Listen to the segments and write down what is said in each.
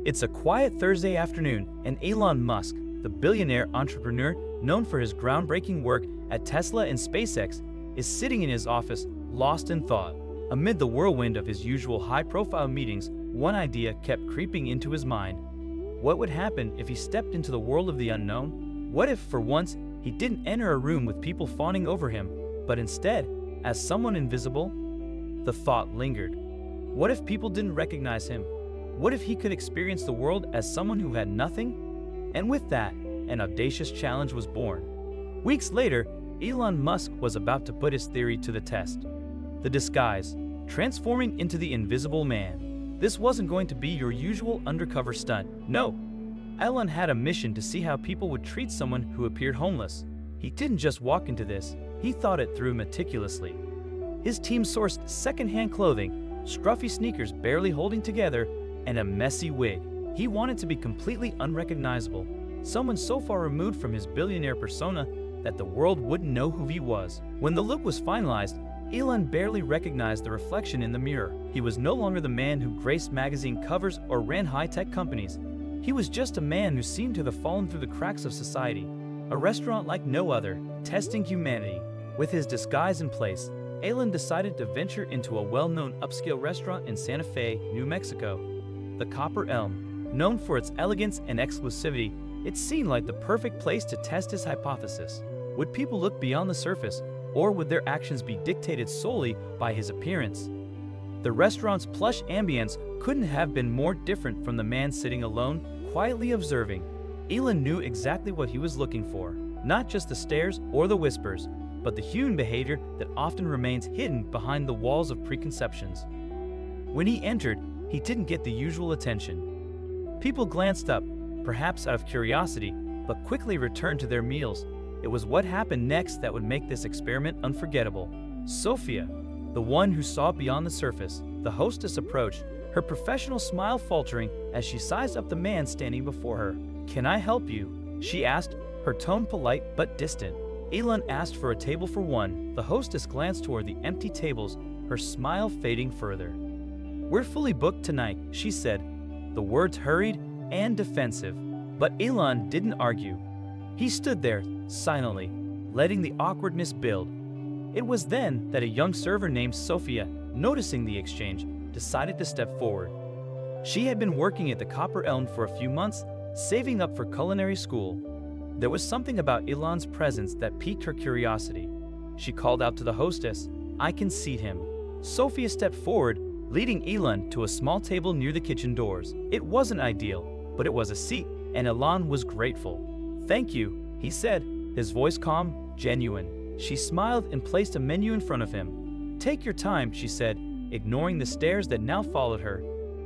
It's a quiet Thursday afternoon, and Elon Musk, the billionaire entrepreneur known for his groundbreaking work at Tesla and SpaceX, is sitting in his office, lost in thought. Amid the whirlwind of his usual high-profile meetings, one idea kept creeping into his mind. What would happen if he stepped into the world of the unknown? What if, for once, he didn't enter a room with people fawning over him, but instead, as someone invisible? The thought lingered. What if people didn't recognize him? What if he could experience the world as someone who had nothing? And with that, an audacious challenge was born. Weeks later, Elon Musk was about to put his theory to the test. The disguise, transforming into the invisible man. This wasn't going to be your usual undercover stunt. No. Elon had a mission to see how people would treat someone who appeared homeless. He didn't just walk into this, he thought it through meticulously. His team sourced second-hand clothing, scruffy sneakers barely holding together, and a messy wig. He wanted to be completely unrecognizable, someone so far removed from his billionaire persona that the world wouldn't know who he was. When the look was finalized, Elon barely recognized the reflection in the mirror. He was no longer the man who graced magazine covers or ran high-tech companies. He was just a man who seemed to have fallen through the cracks of society. A restaurant like no other, testing humanity. With his disguise in place, Elon decided to venture into a well-known upscale restaurant in Santa Fe, New Mexico. The Copper Elm, known for its elegance and exclusivity, it seemed like the perfect place to test his hypothesis. Would people look beyond the surface, or would their actions be dictated solely by his appearance? The restaurant's plush ambience couldn't have been more different from the man sitting alone, quietly observing. Elon knew exactly what he was looking for, not just the stares or the whispers, but the human behavior that often remains hidden behind the walls of preconceptions. When he entered, he didn't get the usual attention. People glanced up, perhaps out of curiosity, but quickly returned to their meals. It was what happened next that would make this experiment unforgettable. Sophia, the one who saw beyond the surface, the hostess approached, her professional smile faltering as she sized up the man standing before her. "Can I help you?" she asked, her tone polite but distant. Elon asked for a table for one. The hostess glanced toward the empty tables, her smile fading further. "We're fully booked tonight," she said, the words hurried and defensive. But Elon didn't argue. He stood there, silently, letting the awkwardness build. It was then that a young server named Sophia, noticing the exchange, decided to step forward. She had been working at the Copper Elm for a few months, saving up for culinary school. There was something about Elon's presence that piqued her curiosity. She called out to the hostess, "I can seat him." Sophia stepped forward, leading Elon to a small table near the kitchen doors. It wasn't ideal, but it was a seat, and Elon was grateful. "Thank you," he said, his voice calm, genuine. She smiled and placed a menu in front of him. "Take your time," she said, ignoring the stares that now followed her.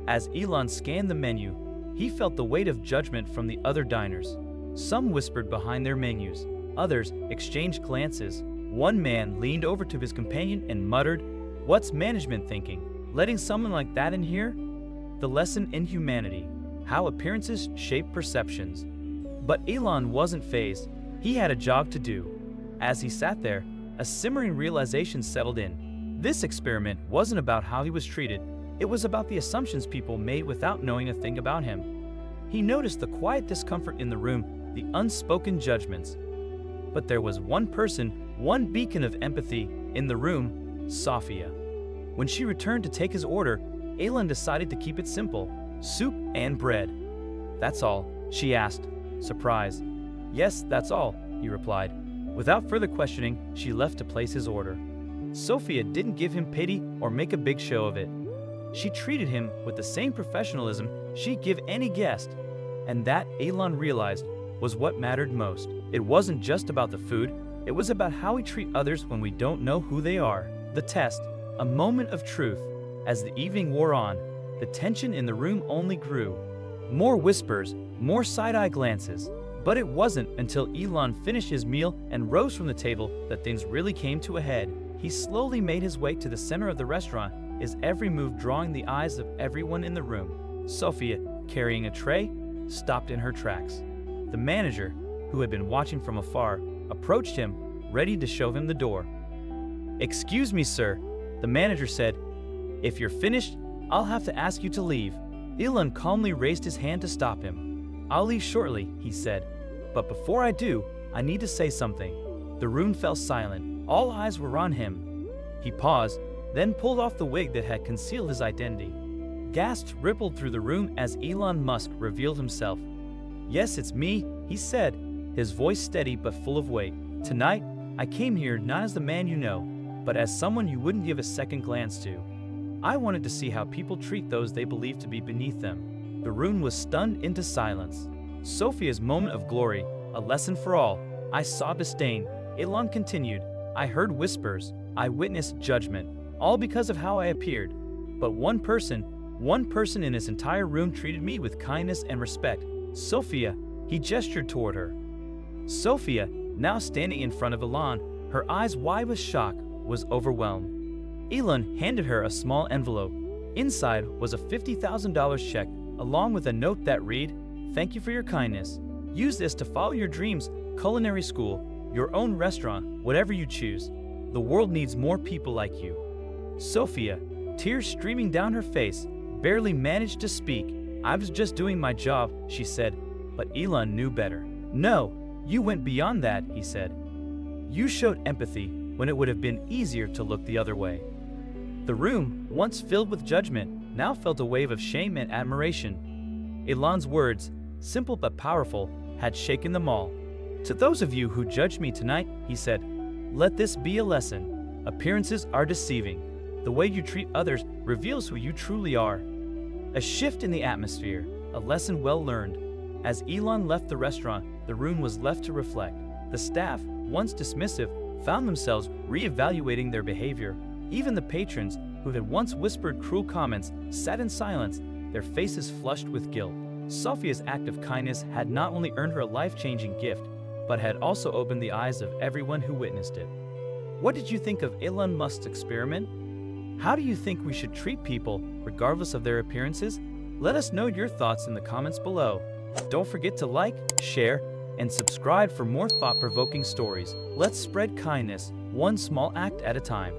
As Elon scanned the menu, he felt the weight of judgment from the other diners. Some whispered behind their menus, others exchanged glances. One man leaned over to his companion and muttered, "What's management thinking? Letting someone like that in here?" The lesson in humanity, how appearances shape perceptions. But Elon wasn't fazed. He had a job to do. As he sat there, a simmering realization settled in. This experiment wasn't about how he was treated. It was about the assumptions people made without knowing a thing about him. He noticed the quiet discomfort in the room, the unspoken judgments. But there was one person, one beacon of empathy in the room, Sophia. When she returned to take his order, Elon decided to keep it simple, soup and bread. "That's all?" she asked, surprised. "Yes, that's all," he replied. Without further questioning, she left to place his order. Sophia didn't give him pity or make a big show of it. She treated him with the same professionalism she'd give any guest. And that, Elon realized, was what mattered most. It wasn't just about the food, it was about how we treat others when we don't know who they are. The test, a moment of truth. As the evening wore on, the tension in the room only grew. More whispers, more side-eye glances. But it wasn't until Elon finished his meal and rose from the table that things really came to a head. He slowly made his way to the center of the restaurant, his every move drawing the eyes of everyone in the room. Sophia, carrying a tray, stopped in her tracks. The manager, who had been watching from afar, approached him, ready to show him the door. "Excuse me, sir," the manager said. "If you're finished, I'll have to ask you to leave." Elon calmly raised his hand to stop him. "I'll leave shortly," he said. "But before I do, I need to say something." The room fell silent. All eyes were on him. He paused, then pulled off the wig that had concealed his identity. Gasps rippled through the room as Elon Musk revealed himself. "Yes, it's me," he said, his voice steady but full of weight. "Tonight, I came here not as the man you know, but as someone you wouldn't give a second glance to. I wanted to see how people treat those they believe to be beneath them." The room was stunned into silence. Sophia's moment of glory, a lesson for all. "I saw disdain," Elon continued. "I heard whispers. I witnessed judgment, all because of how I appeared. But one person in his entire room treated me with kindness and respect. Sophia," he gestured toward her. Sophia, now standing in front of Elon, her eyes wide with shock, was overwhelmed. Elon handed her a small envelope. Inside was a $50,000 check, along with a note that read, "Thank you for your kindness. Use this to follow your dreams, culinary school, your own restaurant, whatever you choose. The world needs more people like you." Sophia, tears streaming down her face, barely managed to speak. "I was just doing my job," she said, but Elon knew better. "No, you went beyond that," he said. "You showed empathy when it would have been easier to look the other way." The room, once filled with judgment, now felt a wave of shame and admiration. Elon's words, simple but powerful, had shaken them all. "To those of you who judged me tonight," he said, "let this be a lesson. Appearances are deceiving. The way you treat others reveals who you truly are." A shift in the atmosphere, a lesson well learned. As Elon left the restaurant, the room was left to reflect. The staff, once dismissive, found themselves re-evaluating their behavior. Even the patrons, who had once whispered cruel comments, sat in silence, their faces flushed with guilt. Sophia's act of kindness had not only earned her a life-changing gift, but had also opened the eyes of everyone who witnessed it. What did you think of Elon Musk's experiment? How do you think we should treat people, regardless of their appearances? Let us know your thoughts in the comments below. Don't forget to like, share, and subscribe for more thought-provoking stories. Let's spread kindness, one small act at a time.